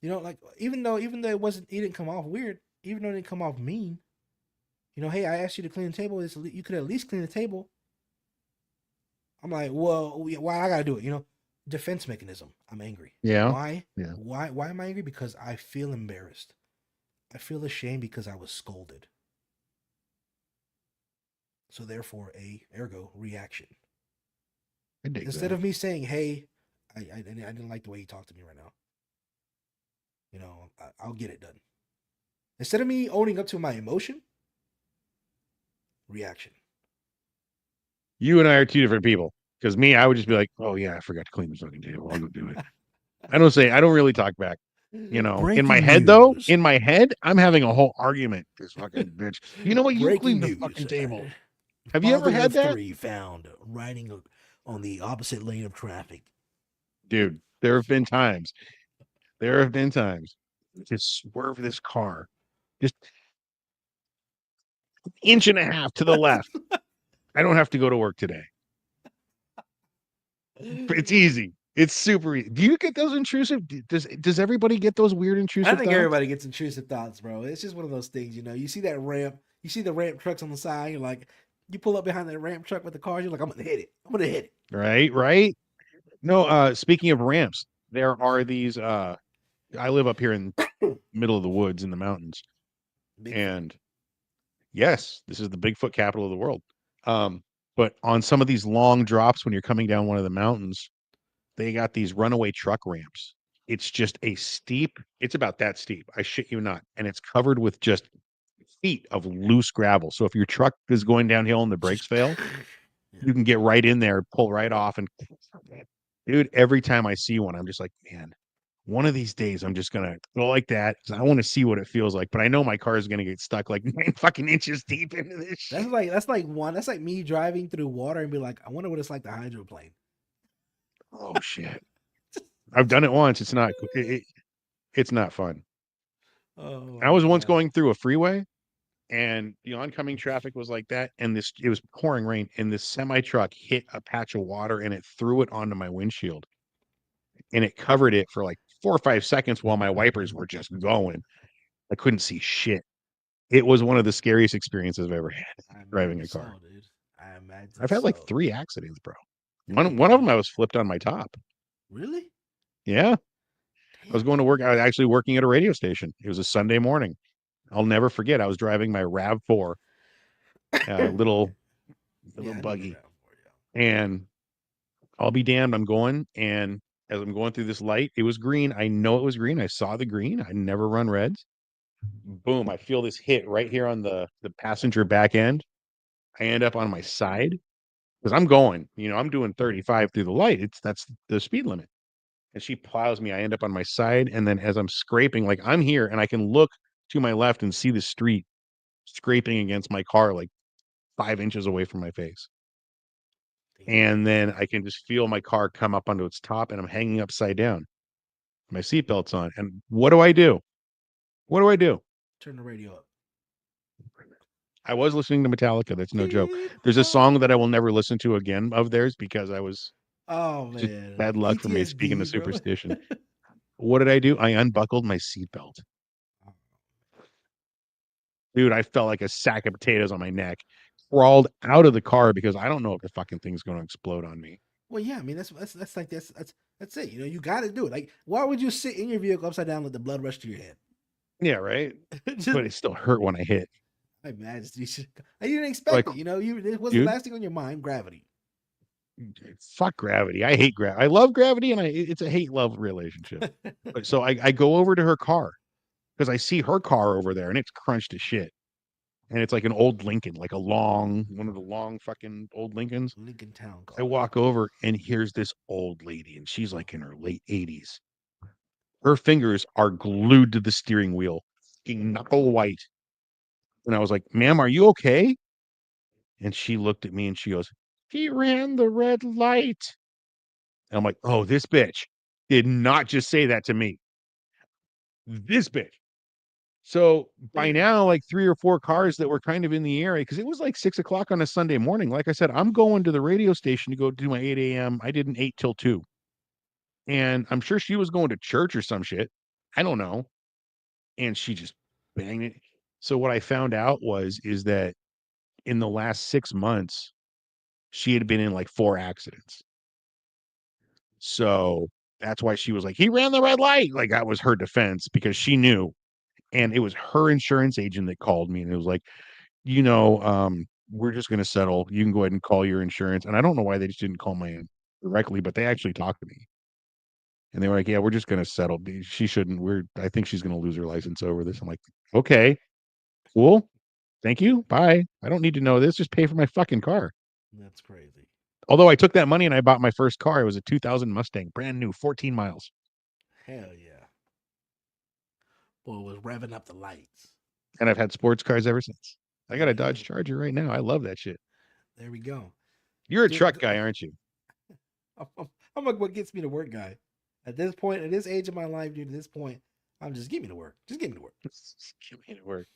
You know, like even though it didn't come off weird, even though it didn't come off mean. You know, hey, I asked you to clean the table. You could at least clean the table. I'm like, well, why I gotta do it? You know, defense mechanism. I'm angry. Yeah. Why? Yeah. Why am I angry? Because I feel embarrassed. I feel ashamed because I was scolded. So therefore, ergo reaction. Instead of me saying, hey, I didn't like the way you talked to me right now. You know, I'll get it done. Instead of me owning up to my emotion, reaction. You and I are two different people. Because me, I would just be like, oh yeah, I forgot to clean the fucking table. I'll go do it. I don't really talk back. In my Breaking head though, news. in my head, I'm having a whole argument. This fucking bitch. You know what? You Breaking clean the news. fucking table. Have you ever Father had of that? 3 found riding on the opposite lane of traffic. Dude, there have been times. There have been times. Just swerve this car. Just an inch and a half to the left. I don't have to go to work today. It's easy. It's super easy. Do you get those intrusive? Does everybody get those weird intrusive I think thoughts? everybody gets intrusive thoughts, bro. It's just one of those things, you see that ramp, you see the ramp trucks on the side, you're like, you pull up behind that ramp truck with the cars, you're like, I'm gonna hit it. I'm gonna hit it. Right. No, speaking of ramps, there are these I live up here in middle of the woods in the mountains. Bigfoot. And yes, this is the Bigfoot capital of the world. But on some of these long drops when you're coming down one of the mountains, they got these runaway truck ramps. It's just it's about that steep. I shit you not. And it's covered with just feet of loose gravel. So if your truck is going downhill and the brakes fail, you can get right in there, pull right off. And dude, every time I see one, I'm just like, man, one of these days I'm just gonna go like that because I want to see what it feels like. But I know my car is gonna get stuck like 9 fucking inches deep into this shit. That's like me driving through water and be like, I wonder what it's like to hydroplane. Oh shit. I've done it once. It's not it's not fun. Oh, I was once going through a freeway and the oncoming traffic was like that, and it was pouring rain, and this semi truck hit a patch of water and it threw it onto my windshield. And it covered it for like 4 or 5 seconds while my wipers were just going. I couldn't see shit. It was one of the scariest experiences I've ever had driving a car. So, dude. I imagine I've had like so. 3 accidents, bro. Dang, One of dude. them I was flipped on my top. Really? Yeah. I was Damn, going to dude. work. I was actually working at a radio station. It was a Sunday morning. I'll never forget. I was driving my RAV4, little Yeah, I know the buggy, round for you. and I'll be damned. I'm going, and as I'm going through this light, it was green. I know it was green. I saw the green. I never run reds. Boom! I feel this hit right here on the passenger back end. I end up on my side because I'm going. I'm doing 35 through the light. That's the speed limit. And she plows me. I end up on my side, and then as I'm scraping, like I'm here, and I can look to my left and see the street scraping against my car, like 5 inches away from my face. And then I can just feel my car come up onto its top, and I'm hanging upside down. My seatbelt's on. And what do I do? What do I do? Turn the radio up. I was listening to Metallica. That's no joke. Keep There's a song that I will on. never listen to again of theirs because I was Oh just man, bad luck for me. Speaking of PTSD, bro. superstition, what did I do? I unbuckled my seatbelt. Dude, I felt like a sack of potatoes on my neck. Crawled out of the car because I don't know if the fucking thing's going to explode on me. Well, yeah, I mean that's like that's it. You got to do it. Like, why would you sit in your vehicle upside down and let the blood rush to your head? Yeah, right. Just, But it still hurt when I hit. I imagine you didn't expect Like, it. It was the dude, last thing on your mind. Gravity. fuck gravity. I hate gravity. I love gravity, and it's a hate love relationship. But so I go over to her car because I see her car over there, and it's crunched to shit. And it's like an old Lincoln, like one of the long fucking old Lincolns. Lincoln Town I Car. walk over, and here's this old lady, and she's like in her late 80s. Her fingers are glued to the steering wheel, fucking knuckle white. And I was like, ma'am, are you okay? And she looked at me and she goes, he ran the red light. And I'm like, oh, this bitch did not just say that to me. This bitch. So by now, like 3 or 4 cars that were kind of in the area, because it was like 6 o'clock on a Sunday morning. Like I said, I'm going to the radio station to go do my 8 a.m. I did an 8 till 2. And I'm sure she was going to church or some shit. I don't know. And she just banged it. So what I found out is that in the last 6 months, she had been in like 4 accidents. So that's why she was like, he ran the red light. Like that was her defense because she knew. And it was her insurance agent that called me and it was like, we're just going to settle. You can go ahead and call your insurance. And I don't know why they just didn't call my directly, but they actually talked to me. And they were like, yeah, we're just going to settle. She shouldn't. I think she's going to lose her license over this. I'm like, okay, cool. Thank you. Bye. I don't need to know this. Just pay for my fucking car. That's crazy. Although I took that money and I bought my first car. It was a 2000 Mustang, brand new, 14 miles. Hell yeah. Boy, was revving up the lights. And I've had sports cars ever since. I got There a you go. Dodge Charger right now. I love that shit. There we go. You're a Dude, truck guy, aren't you? I'm like what gets me to work guy. At this point, at this age of my life, dude, at this point, I'm just get me to work. Just get me to work. Get me to work.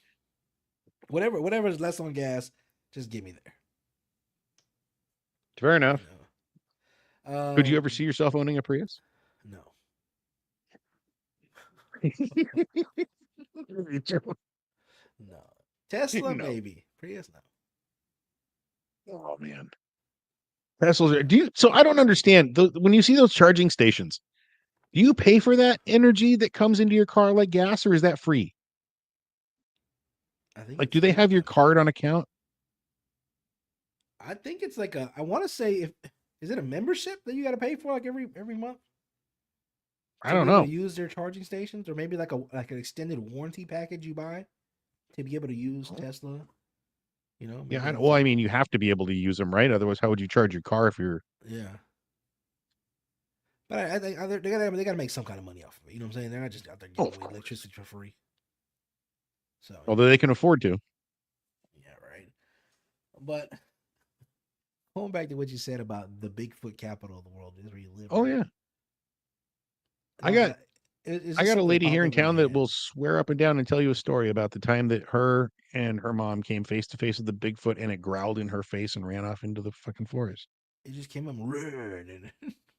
Whatever is less on gas, just get me there. Fair enough. No. Could you ever see yourself owning a Prius? No. No. Tesla, No. maybe. Prius, no. Oh man. Teslas are, so I don't understand when you see those charging stations, do you pay for that energy that comes into your car like gas, or is that free? I think Like, it's do they free, have your man. card on account? I think it's like I want to say is it a membership that you got to pay for like every month? I To don't be able know. to use their charging stations, or maybe like an extended warranty package you buy to be able to use Tesla. You know, Yeah, maybe well, I mean, you have to be able to use them, right? Otherwise, how would you charge your car if you're? yeah. But I think they gotta make some kind of money off of it. You know what I'm saying? They're not just out there Oh, giving of away course. electricity for free. So Although they can afford to. yeah, right. But going back to what you said about the Bigfoot capital of the world is where you live. Oh Right? yeah, I No, got it's I just got a something that lady here popped in up in my town that head. will swear up and down and tell you a story about the time that her and her mom came face to face with the Bigfoot and it growled in her face and ran off into the fucking forest. It just came up running.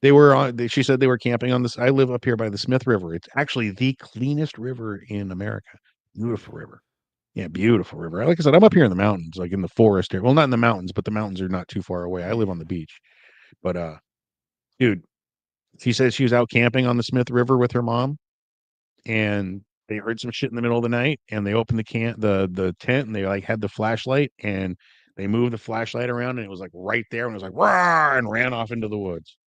They were on. She said they were camping on this. I live up here by the Smith River. It's actually the cleanest river in America. Beautiful Really? river. Yeah, beautiful river. Like I said, I'm up here in the mountains, like in the forest area. Well, not in the mountains, but the mountains are not too far away. I live on the Yeah. beach. But dude, she said she was out camping on the Smith River with her mom, and they heard some shit in the middle of the night, and they opened the tent, and they like had the flashlight, and they moved the flashlight around, and it was like right there, and it was like rah, and ran off into the woods.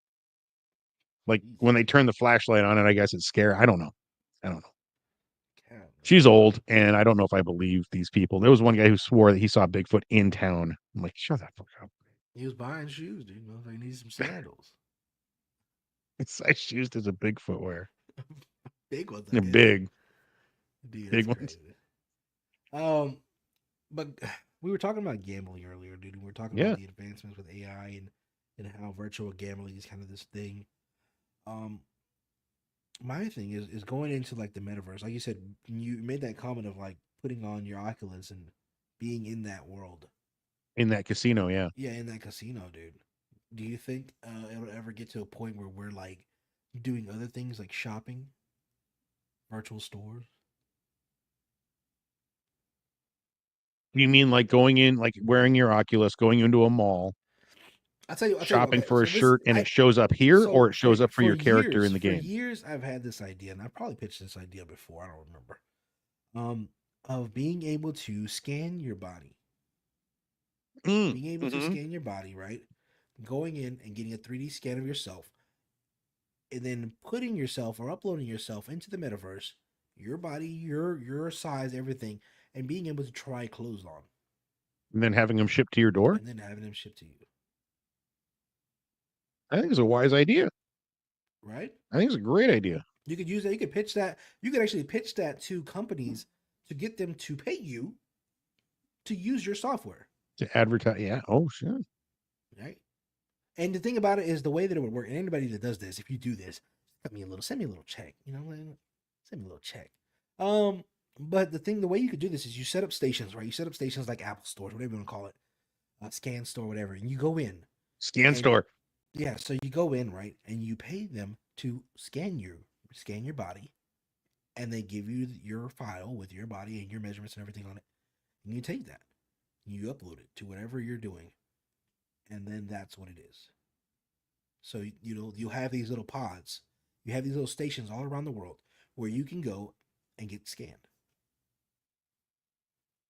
Like when they turned the flashlight on it, I guess it's scary. I don't know. I don't know. God, She's old, and I don't know if I believe these people. There was one guy who swore that he saw Bigfoot in town. I'm like, shut that fuck up. he was buying shoes, dude. Motherfucker needs some sandals. It's size shoes as a Bigfoot wear. Big ones, I They're guess. big, Dude, big that's ones. crazy. But we were talking about gambling earlier, dude. We were talking Yeah. about the advancements with AI and how virtual gambling is kind of this thing. Um, my thing is going into like the metaverse. Like you said, you made that comment of like putting on your Oculus and being in that world. In that casino, yeah. Yeah, in that casino, dude. Do you think it'll ever get to a point where we're like doing other things like shopping, virtual stores? You mean like going in, like wearing your Oculus, going into a mall, I'll tell you what. shopping Okay, for a so this shirt, and I it shows up here, or so it shows up for your character in the for game? years I've had this idea, and I probably pitched this idea before. I don't remember. Of being able to scan your body, being able to Mm-hmm. scan your body, right? Going in and getting a 3D scan of yourself, and then putting yourself or uploading yourself into the metaverse, your body, your size, everything, and being able to try clothes on, And then having them shipped to your door. and then having them shipped to you. I think it's a wise idea. Right? I think it's a great idea. You could use that. You could pitch that. You could actually pitch that to companies to get them to pay you to use your software. To advertise, yeah. Oh, sure. Right? And the thing about it is the way that it would work, and anybody that does this, if you do this, send me a little check. You know, send me a little check. But the way you could do this is you set up stations, right? You set up stations like Apple stores, whatever you want to call it, scan store, whatever, and you go in. Scan store. Yeah, so you go in, right, and you pay them to scan your body, and they give you your file with your body and your measurements and everything on it, and you take that, and you upload it to whatever you're doing, and then that's what it is. So you'll have these little pods, you have these little stations all around the world where you can go and get scanned.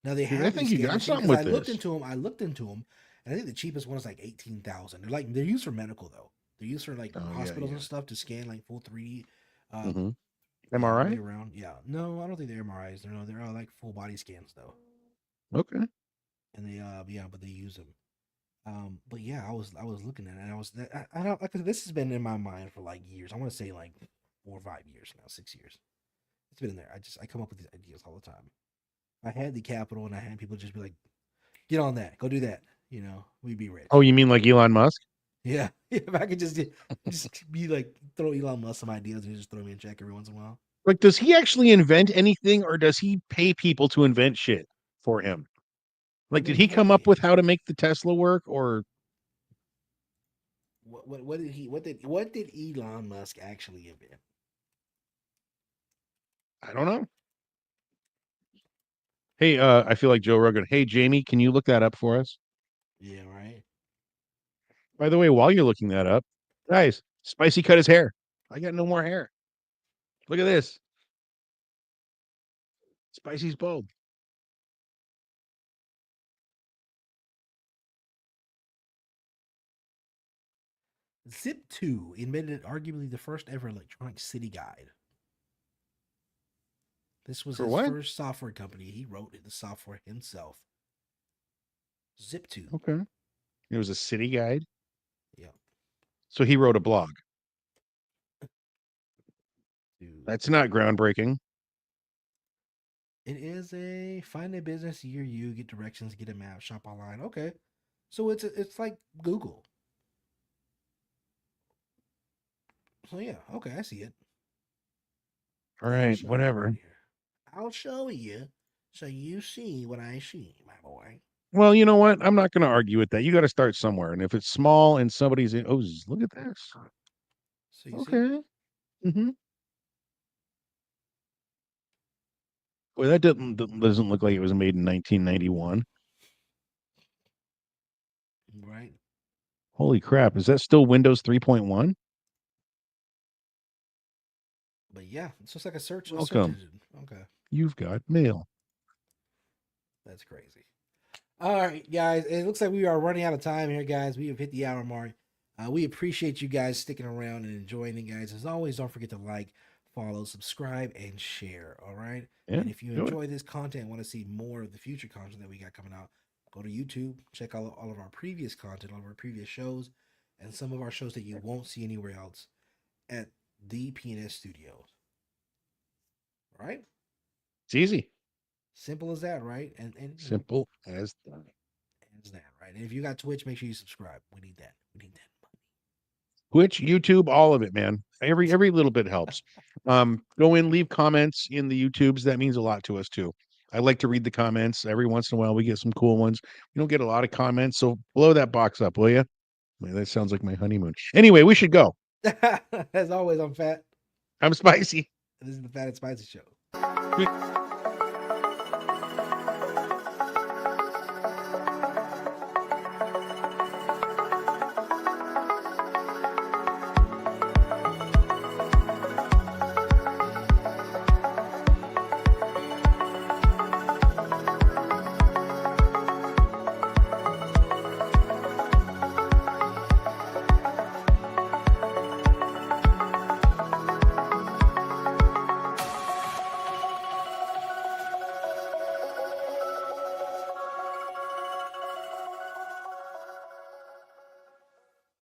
Now they Dude, I have think these you scan got machines something because with I looked this. into them. And I think the cheapest one is like 18,000. They're used for medical though. They're used for like Oh, yeah, hospitals yeah. and stuff to scan like full 3D. Mm-hmm. Yeah, all the way MRI? around. Yeah, no, I don't think they're MRIs. They're all like full body scans though. Okay. And they but they use them. But yeah, I was looking at it, and I don't like this has been in my mind for like years. I want to say like 4 or 5 years now, 6 years. It's been in there. I come up with these ideas all the time. I had the capital, and I had people just be like, "Get on that, go do that." We'd be rich. Oh, you mean like Elon Musk? Yeah, if I could just be like throw Elon Musk some ideas and just throw me in check every once in a while. Like, does he actually invent anything, or does he pay people to invent shit for him? I Like, did mean, he come up hey, with how to make the Tesla work, or what did Elon Musk actually invent? I don't know. Hey, I feel like Joe Rogan. Hey, Jamie, can you look that up for us? Yeah, right. By the way, while you're looking that up, guys, Spicy cut his hair. I got no more hair. Look at this. Spicy's bald. Zip2 invented arguably the first ever electronic city guide. This was For his what? first software company. He wrote the software himself. Zip2. Okay. It was a city guide. Yeah. So he wrote a blog. Dude. That's not groundbreaking. It is a find a business near you, get directions, get a map, shop online. Okay. So it's like Google. So yeah, okay, I see it. All I'll right, show you right whatever. here. I'll show you so you see what I see, my boy. Well, you know what? I'm not going to argue with that. You got to start somewhere. And if it's small and somebody's in, oh, look at this. So you see? Okay. Mm-hmm. Well, that doesn't look like it was made in 1991. Right? Holy crap. Is that still Windows 3.1? But yeah, it's just like a search Welcome. engine. Okay. You've got mail. That's crazy. All right, guys. It looks like we are running out of time here, guys. We have hit the hour mark. We appreciate you guys sticking around and enjoying it, guys. As always, don't forget to like, follow, subscribe, and share. All right. Yeah, And if you do it. enjoy this content and want to see more of the future content that we got coming out, go to YouTube, check out all of our previous content, all of our previous shows, and some of our shows that you won't see anywhere else at the PNS Studios. All right. It's easy. Simple as that, right? And Simple as that. as that, right? And if you got Twitch, make sure you subscribe. We need that. We need that. Twitch, YouTube, all of it, man. Every little bit helps. Go in, leave comments in the YouTubes. That means a lot to us too. I like to read the comments. Every once in a while, we get some cool ones. We don't get a lot of comments, so blow that box up, will you? Man, that sounds like my honeymoon. Anyway, we should go. As always, I'm Fat. I'm Spicy. This is the Phat and Spicy Show.